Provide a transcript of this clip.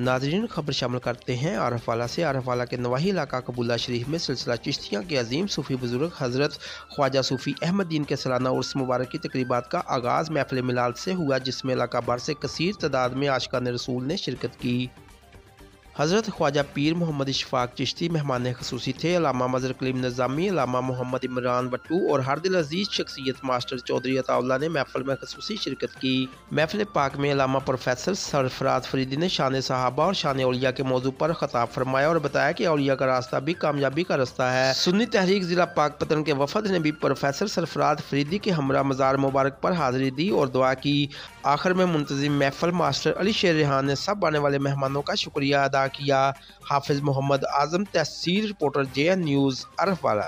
ناظرین خبر شامل کرتے ہیں عارف والا سے۔ عارف والا کے نواحی علاقہ قبولہ شریف میں سلسلہ چشتیہ کے عظیم صوفی بزرگ حضرت خواجہ صوفی احمد دین کے سالانہ عرس مبارک کی تقریبات کا آغاز محفل میلاد سے ہوا، جس میں علاقہ بھر سے کثیر تعداد میں عاشقان رسول نے شرکت کی۔ حضرت خواجہ پیر محمد اشفاق چشتی مہمان خصوصی تھے۔ علامہ مظہر کلیم نظامی، علامہ محمد عمران بٹو اور ہر دل عزیز شخصیت ماسٹر چودھری عطا اللہ نے محفل میں خصوصی شرکت کی۔ محفل پاک میں علامہ پروفیسر سرفراز فریدی نے شان صحابہ اور شان اولیاء کے موضوع پر خطاب فرمایا اور بتایا کہ اولیاء کا راستہ بھی کامیابی کا راستہ ہے۔ سنی تحریک ضلع پاک پتن کے وفد نے بھی پروفیسر سرفراز فریدی کے ہمراہ مزار مبارک پر حاضری دی اور دعا کی۔ آخر میں منتظم محفل ماسٹر علی شیر ریحان نے سب آنے والے مہمانوں کا شکریہ ادا کیا۔ حافظ محمد اعظم، تحصیل رپورٹر JN نیوز، عارف والا۔